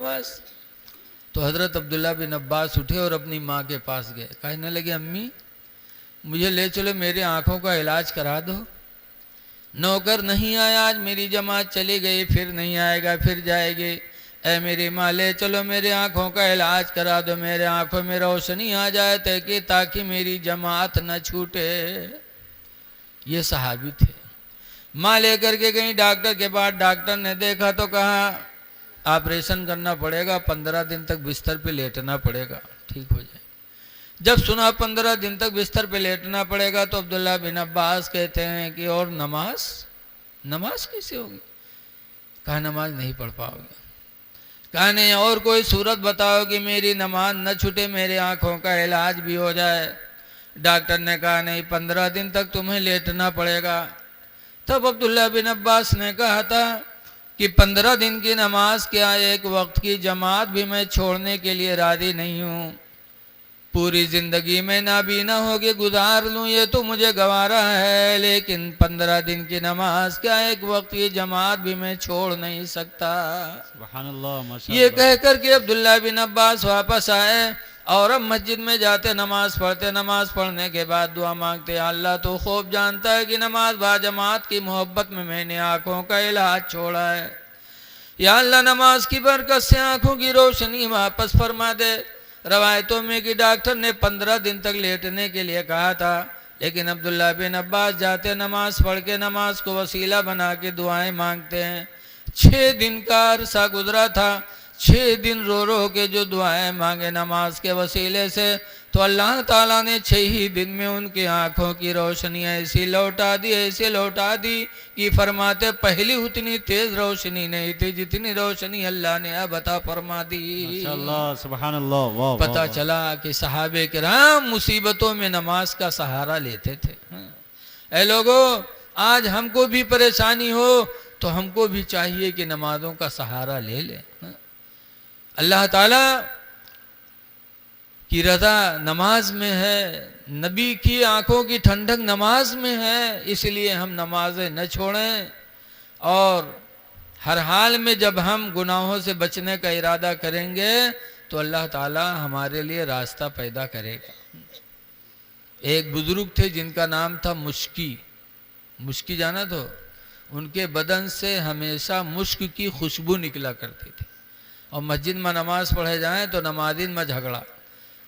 पास। तो हज़रत अब्दुल्ला बिन अब्बास उठे और अपनी माँ के पास गए। कहने लगे, अम्मी मुझे ले चलो, मेरे आँखों का इलाज करा दो। नौकर नहीं आया, आज मेरी जमात चली गई, फिर नहीं आएगा, फिर जाएगी। ऐ मेरी माँ ले चलो, मेरे आँखों का इलाज करा दो, मेरे आँखों में रोशनी आ जाए ताकि मेरी जमात न छूटे। ये सहाबी थे। माँ लेकर के गई डॉक्टर के पास। डॉक्टर ने देखा तो कहा ऑपरेशन करना पड़ेगा, 15 दिन तक बिस्तर पे लेटना पड़ेगा, ठीक हो जाए। जब सुना 15 दिन तक बिस्तर पे लेटना पड़ेगा तो अब्दुल्ला बिन अब्बास कहते हैं कि और नमाज कैसे होगी? कहा नमाज नहीं पढ़ पाओगे। कहा नहीं, और कोई सूरत बताओ कि मेरी नमाज न छूटे, मेरे आँखों का इलाज भी हो जाए। डॉक्टर ने कहा नहीं, 15 दिन तक तुम्हें लेटना पड़ेगा। तब अब्दुल्ला बिन अब्बास ने कहा था कि 15 दिन की नमाज क्या, एक वक्त की जमात भी मैं छोड़ने के लिए राजी नहीं हूँ। पूरी ज़िंदगी में नाबीना होके गुजार लूँ ये तो मुझे गवारा है, लेकिन 15 दिन की नमाज क्या, एक वक्त की जमात भी मैं छोड़ नहीं सकता। सुभानअल्लाह, माशाअल्लाह। ये कह कर के अब्दुल्ला बिन अब्बास वापस आए और अब मस्जिद में जाते नमाज पढ़ते। नमाज पढ़ने के बाद दुआ मांगते, अल्लाह तो खूब जानता है कि नमाज बाजमात की मोहब्बत में मैंने आँखों का इलाज छोड़ा है। या अल्लाह नमाज की बरकत से आँखों की रोशनी वापस फरमा दे। रवायतों में कि डॉक्टर ने 15 दिन तक लेटने के लिए कहा था, लेकिन अब्दुल्ला बिन अब्बास जाते नमाज पढ़ के नमाज को वसीला बना के दुआएं मांगते हैं। 6 दिन का अरसा गुजरा था, 6 दिन रो रो के जो दुआएं मांगे नमाज के वसीले से, तो अल्लाह ताला ने 6 ही दिन में उनकी आँखों की रोशनी ऐसी लौटा दी कि फरमाते पहली उतनी तेज रोशनी नहीं थी जितनी रोशनी अल्लाह ने अब अता फरमा दी। माशाअल्लाह, सुभानअल्लाह, वाह। पता चला कि सहाबे किराम मुसीबतों में नमाज का सहारा लेते थे। ऐ लोगों, आज हमको भी परेशानी हो तो हमको भी चाहिए कि नमाजों का सहारा ले लें। अल्लाह ताला की रज़ा नमाज में है, नबी की आंखों की ठंडक नमाज में है, इसलिए हम नमाजें न छोड़ें। और हर हाल में जब हम गुनाहों से बचने का इरादा करेंगे तो अल्लाह ताला हमारे लिए रास्ता पैदा करेगा। एक बुजुर्ग थे जिनका नाम था मुश्की जाना तो, उनके बदन से हमेशा मुश्क की खुशबू निकला करती थी। और मस्जिद में नमाज पढ़े जाएं तो नमाजिन में झगड़ा,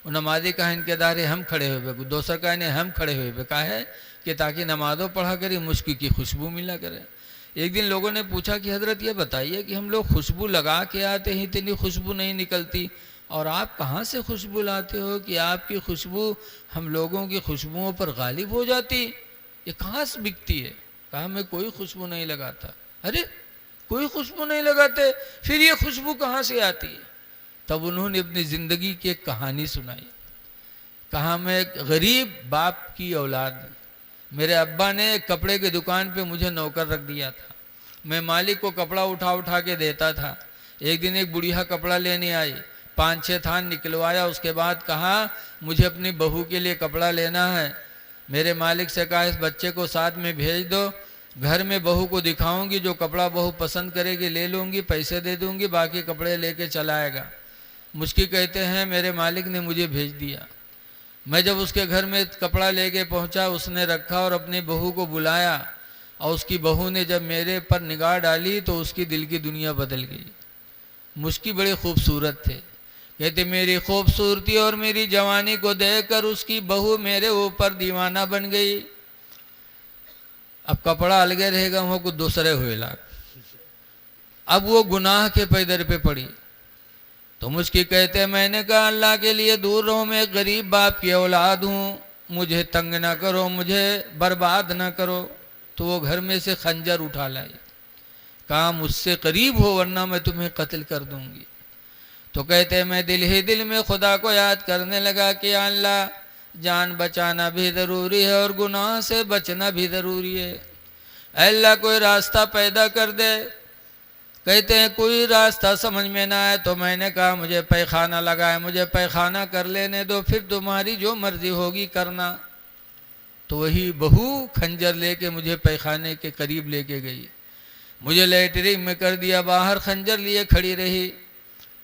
वो नमाजी कहा इनके दारे हम खड़े हुए, दूसरा कहा इन्हें हम खड़े हुए, कहा है कि ताकि नमाजों पढ़ा करें मुश्क की खुशबू मिला करे। एक दिन लोगों ने पूछा कि हजरत ये बताइए कि हम लोग खुशबू लगा के आते हैं, इतनी खुशबू नहीं निकलती, और आप कहाँ से खुशबू लाते हो कि आपकी खुशबू हम लोगों की खुशबुओं पर गालिब हो जाती, ये कहाँ से बिकती है? कहा मैं कोई खुशबू नहीं लगाता। अरे कोई खुशबू नहीं लगाते, फिर ये खुशबू कहाँ से आती है? तब उन्होंने अपनी ज़िंदगी की एक कहानी सुनाई। कहा मैं एक गरीब बाप की औलाद, मेरे अब्बा ने कपड़े की दुकान पे मुझे नौकर रख दिया था, मैं मालिक को कपड़ा उठा के देता था। एक दिन एक बुढ़िया कपड़ा लेने आई, 5-6 थान निकलवाया, उसके बाद कहा मुझे अपनी बहू के लिए कपड़ा लेना है। मेरे मालिक से कहा इस बच्चे को साथ में भेज दो, घर में बहू को दिखाऊंगी, जो कपड़ा बहू पसंद करेगी ले लूँगी, पैसे दे दूँगी, बाकी कपड़े लेके चला आएगा। मुश्किल कहते हैं मेरे मालिक ने मुझे भेज दिया। मैं जब उसके घर में कपड़ा लेके पहुंचा, उसने रखा और अपनी बहू को बुलाया, और उसकी बहू ने जब मेरे पर निगाह डाली तो उसकी दिल की दुनिया बदल गई। मुश्किल बड़े खूबसूरत थे, कहते मेरी खूबसूरती और मेरी जवानी को देखकर उसकी बहू मेरे ऊपर दीवाना बन गई। अब कपड़ा अलगे रहेगा, वहाँ कुछ दूसरे हुए लाग, अब वो गुनाह के पैदर पे पड़ी। तो मुझकी कहते मैंने कहा अल्लाह के लिए दूर रहो, मैं गरीब बाप की औलाद हूँ, मुझे तंग ना करो, मुझे बर्बाद ना करो। तो वो घर में से खंजर उठा लाई, कहा मुझसे करीब हो वरना मैं तुम्हें कत्ल कर दूंगी। तो कहते मैं दिल ही दिल में खुदा को याद करने लगा कि अल्लाह जान बचाना भी ज़रूरी है और गुनाह से बचना भी ज़रूरी है, अल्लाह कोई रास्ता पैदा कर दे। कहते हैं कोई रास्ता समझ में ना आए तो मैंने कहा मुझे पैखाना लगाए, मुझे पैखाना कर लेने दो, फिर तुम्हारी जो मर्जी होगी करना। तो वही बहू खंजर लेके मुझे पैखाने के करीब लेके गई, मुझे लेटरिन में कर दिया, बाहर खंजर लिए खड़ी रही।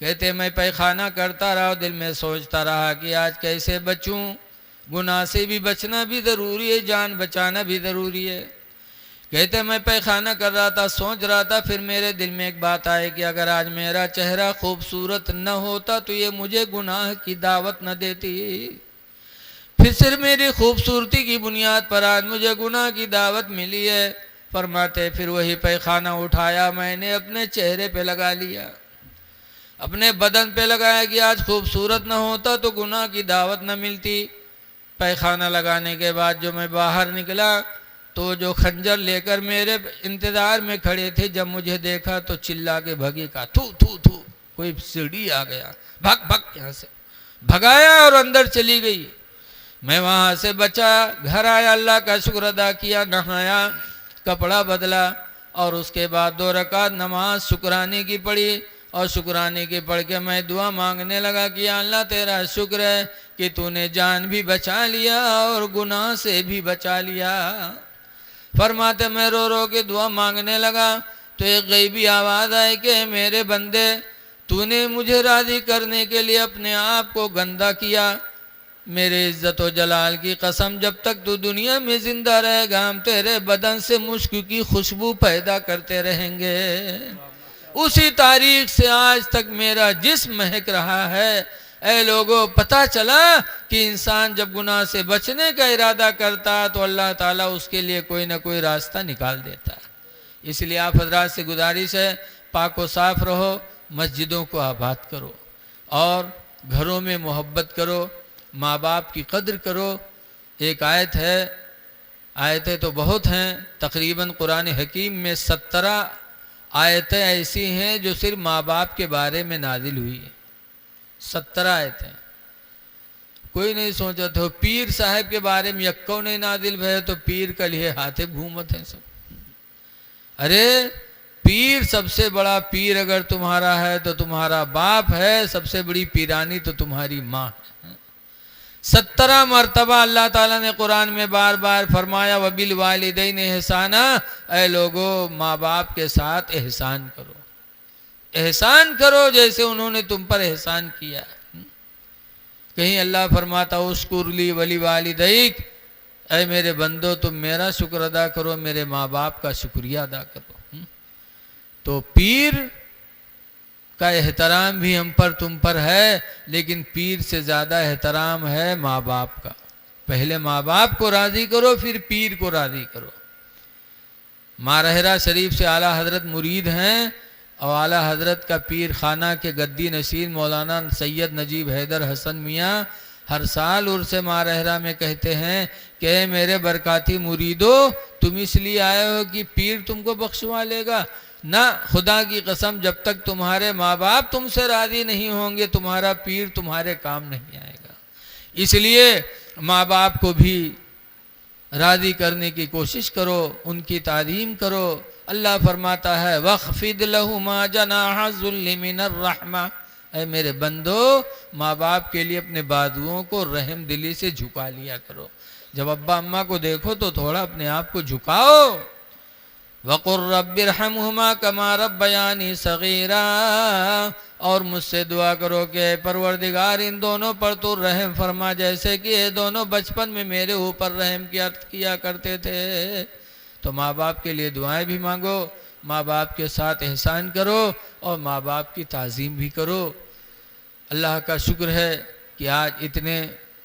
कहते मैं पैखाना करता रहा, दिल में सोचता रहा कि आज कैसे बचूं, गुनाह से भी बचना भी ज़रूरी है, जान बचाना भी ज़रूरी है। कहते मैं पैखाना कर रहा था, सोच रहा था, फिर मेरे दिल में एक बात आई कि अगर आज मेरा चेहरा खूबसूरत न होता तो ये मुझे गुनाह की दावत न देती, फिर सिर्फ मेरी खूबसूरती की बुनियाद पर आज मुझे गुनाह की दावत मिली है। फरमाते फिर वही पैखाना उठाया, मैंने अपने चेहरे पे लगा लिया, अपने बदन पे लगाया कि आज खूबसूरत न होता तो गुनाह की दावत न मिलती। पैखाना लगाने के बाद जो मैं बाहर निकला तो जो खंजर लेकर मेरे इंतज़ार में खड़े थे, जब मुझे देखा तो चिल्ला के भगी, का थू थू थू, कोई सीढ़ी आ गया, भग भग, यहाँ से भगाया और अंदर चली गई। मैं वहाँ से बचा, घर आया, अल्लाह का शुक्र अदा किया, नहाया, कपड़ा बदला और उसके बाद 2 रकात नमाज शुक्राने की पढ़ी और शुक्राने की पढ़ के मैं दुआ मांगने लगा कि अल्लाह तेरा शुक्र है कि तूने जान भी बचा लिया और गुनाह से भी बचा लिया। फरमाते मैं रो रो के दुआ मांगने लगा तो एक गैबी आवाज़ आई कि मेरे बंदे, तूने मुझे राज़ी करने के लिए अपने आप को गंदा किया, मेरे इज्जत और जलाल की कसम, जब तक तू दुनिया में जिंदा रहेगा हम तेरे बदन से मुश्क की खुशबू पैदा करते रहेंगे। उसी तारीख से आज तक मेरा जिस्म महक रहा है। ऐ लोगों, पता चला कि इंसान जब गुनाह से बचने का इरादा करता तो अल्लाह ताला उसके लिए कोई ना कोई रास्ता निकाल देता। इसलिए आप हजरात से गुजारिश है, पाक व साफ रहो, मस्जिदों को आबाद करो और घरों में मोहब्बत करो, माँ बाप की कद्र करो। एक आयत है, आयतें तो बहुत हैं, तकरीबन कुरान हकीम में 17 आयतें ऐसी हैं जो सिर्फ माँ बाप के बारे में नाजिल हुई है। 17 आयतें। कोई नहीं सोचा था पीर साहब के बारे में यक्को नहीं नाजिल भय तो पीर का लिए हाथे घूमत हैं सब। अरे पीर, सबसे बड़ा पीर अगर तुम्हारा है तो तुम्हारा बाप है, सबसे बड़ी पीरानी तो तुम्हारी माँ है। 17 मरतबा अल्लाह ताला ने कुरान में बार बार फरमाया वबिल वालिदैन एहसाना, ऐ लोगो माँ बाप के साथ एहसान करो, एहसान करो जैसे उन्होंने तुम पर एहसान किया। कहीं अल्लाह फरमाता उस्कुरली वली वालिदैक, ऐ मेरे बंदो तुम मेरा शुक्र अदा करो, मेरे माँ बाप का शुक्रिया अदा करो। तो पीर का एहतराम भी हम पर तुम पर है, लेकिन पीर से ज़्यादा एहतराम है माँ बाप का। पहले माँ बाप को राज़ी करो, फिर पीर को राज़ी करो। मारहरा शरीफ से आला हजरत मुरीद हैं और आला हजरत का पीर खाना के गद्दी नशीन मौलाना सैयद नजीब हैदर हसन मियाँ हर साल उर्स मारहरा में कहते हैं कि मेरे बरकाती मुरीदो, तुम इसलिए आए हो कि पीर तुमको बख्शवा लेगा ना, खुदा की कसम जब तक तुम्हारे माँ बाप तुमसे राज़ी नहीं होंगे तुम्हारा पीर तुम्हारे काम नहीं आएगा। इसलिए माँ बाप को भी राज़ी करने की कोशिश करो, उनकी ताज़ीम करो। अल्लाह फरमाता है वख्फिद लहुमा जनाह ज़ुल्लि मिनर रहमा, ऐ मेरे बंदो माँ बाप के लिए अपने बाजुओं को रहम दिली से झुका लिया करो। जब अब्बा अम्मा को देखो तो थोड़ा अपने आप को झुकाओ। वक़ुर रब्बिरहमहुमा कमा रब्बयानी सगीरा, और मुझसे दुआ करो कि परवरदिगार इन दोनों पर तो रहम फरमा जैसे कि ये दोनों बचपन में मेरे ऊपर रहम किया करते थे। तो माँ बाप के लिए दुआएं भी मांगो, माँ बाप के साथ एहसान करो और माँ बाप की ताज़ीम भी करो। अल्लाह का शुक्र है कि आज इतने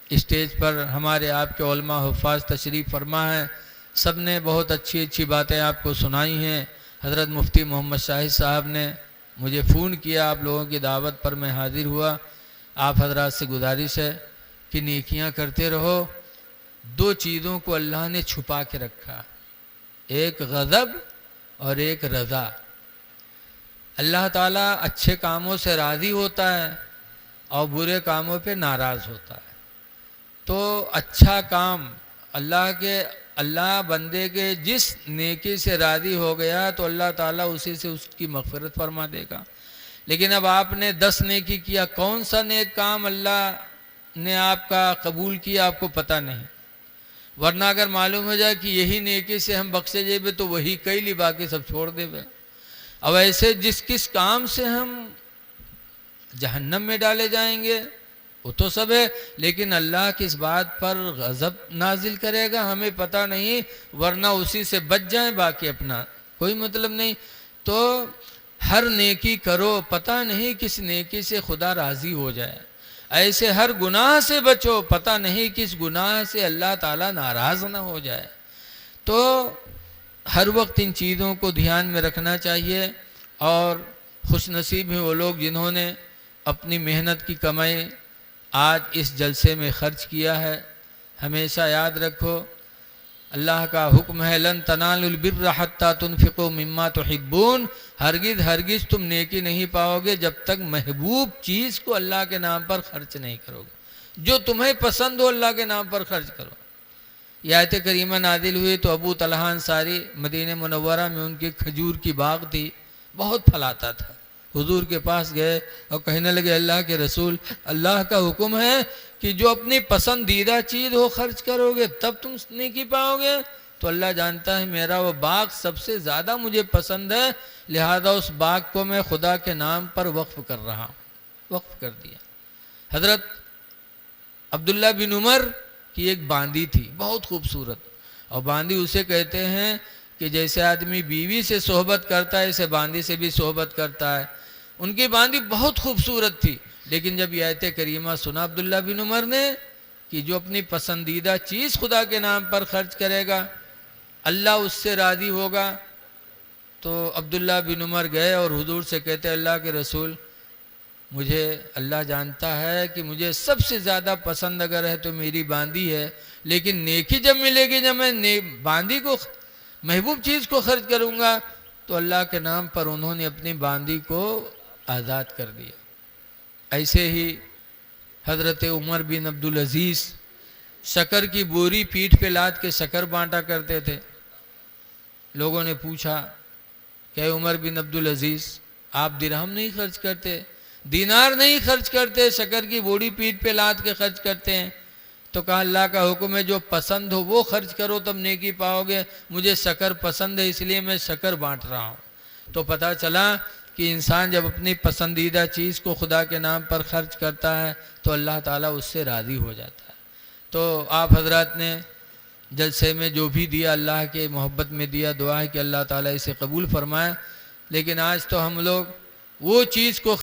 स्टेज पर हमारे आपके उलमा हुफ़ाज़ तशरीफ़ फरमा हैं, सब ने बहुत अच्छी अच्छी बातें आपको सुनाई हैं। हज़रत मुफ्ती मोहम्मद शाहिद साहब ने मुझे फ़ोन किया, आप लोगों की दावत पर मैं हाज़िर हुआ। आप हजरात से गुजारिश है कि नेकियां करते रहो। 2 चीज़ों को अल्लाह ने छुपा के रखा, एक गज़ब और एक रज़ा। अल्लाह ताला अच्छे कामों से राज़ी होता है और बुरे कामों पे नाराज़ होता है। तो अच्छा काम अल्लाह बंदे के जिस नेकी से राज़ी हो गया तो अल्लाह ताला उसी से उसकी मग़फ़िरत फरमा देगा। लेकिन अब आपने 10 नेकी किया, कौन सा नेक काम अल्लाह ने आपका कबूल किया आपको पता नहीं। वरना अगर मालूम हो जाए कि यही नेकी से हम बख्शे जेबे तो वही कई ली, बाकी सब छोड़ देवे। अब ऐसे जिस किस काम से हम जहन्नम में डाले जाएंगे, वो तो सब है, लेकिन अल्लाह किस बात पर गज़ब नाजिल करेगा हमें पता नहीं, वरना उसी से बच जाए, बाकी अपना कोई मतलब नहीं। तो हर नेकी करो, पता नहीं किस नेकी से खुदा राज़ी हो जाए। ऐसे हर गुनाह से बचो, पता नहीं किस गुनाह से अल्लाह ताला नाराज़ ना हो जाए। तो हर वक्त इन चीज़ों को ध्यान में रखना चाहिए। और खुश नसीब हैं वो लोग जिन्होंने अपनी मेहनत की कमाई आज इस जलसे में खर्च किया है। हमेशा याद रखो, अल्लाह का हुक्म है, लन तनालुल बिर्र हत्ता तुनफिकू मिम्मा तुहिब्बून, हरगिज़ हरगिज़ तुम नेकी नहीं पाओगे जब तक महबूब चीज़ को अल्लाह के नाम पर खर्च नहीं करोगे। जो तुम्हें पसंद हो अल्लाह के नाम पर खर्च करो। ये आयत करीमा नादिल हुई तो अबू तलहा अंसारी मदीने मुनव्वरा में उनकी खजूर की बाग थी, बहुत फल आता था। हुजूर के पास गए और कहने लगे, अल्लाह के रसूल, अल्लाह का हुक्म है कि जो अपनी पसंदीदा चीज़ हो खर्च करोगे तब तुम नेकी पाओगे। तो अल्लाह जानता है मेरा वो बाग सबसे ज़्यादा मुझे पसंद है, लिहाजा उस बाग को मैं खुदा के नाम पर वक्फ़ कर रहा हूँ। वक्फ़ कर दिया। हज़रत अब्दुल्ला बिन उमर की एक बांदी थी, बहुत खूबसूरत, और बांदी उसे कहते हैं कि जैसे आदमी बीवी से सोहबत करता है, ऐसे बांदी से भी सोहबत करता है। उनकी बांदी बहुत खूबसूरत थी, लेकिन जब ये आयत करीमा सुना अब्दुल्ला बिन उमर ने कि जो अपनी पसंदीदा चीज़ खुदा के नाम पर खर्च करेगा अल्लाह उससे राज़ी होगा, तो अब्दुल्ला बिन उमर गए और हुजूर से कहते, अल्लाह के रसूल, मुझे अल्लाह जानता है कि मुझे सबसे ज़्यादा पसंद अगर है तो मेरी बांदी है, लेकिन नेकी जब मिलेगी, जब मैं बांदी को महबूब चीज़ को खर्च करूँगा, तो अल्लाह के नाम पर उन्होंने अपनी बांदी को आज़ाद कर दिया। ऐसे ही हज़रत उमर बिन अब्दुल अज़ीज़ शक्कर की बोरी पीठ पे लाद के शक्कर बांटा करते थे। लोगों ने पूछा, क्या उमर बिन अब्दुल अज़ीज़ आप दिरहम नहीं खर्च करते, दीनार नहीं खर्च करते, शक्कर की बोरी पीठ पे लाद के खर्च करते हैं? तो कहा, अल्लाह का हुक्म है जो पसंद हो वो खर्च करो तब नेकी पाओगे। मुझे शक्कर पसंद है इसलिए मैं शक्कर बांट रहा हूँ। तो पता चला कि इंसान जब अपनी पसंदीदा चीज़ को खुदा के नाम पर खर्च करता है तो अल्लाह ताला उससे राज़ी हो जाता है। तो आप हजरात ने जलसे में जो भी दिया अल्लाह के मोहब्बत में दिया, दुआ है कि अल्लाह ताला इसे कबूल फरमाए। लेकिन आज तो हम लोग वो चीज़ को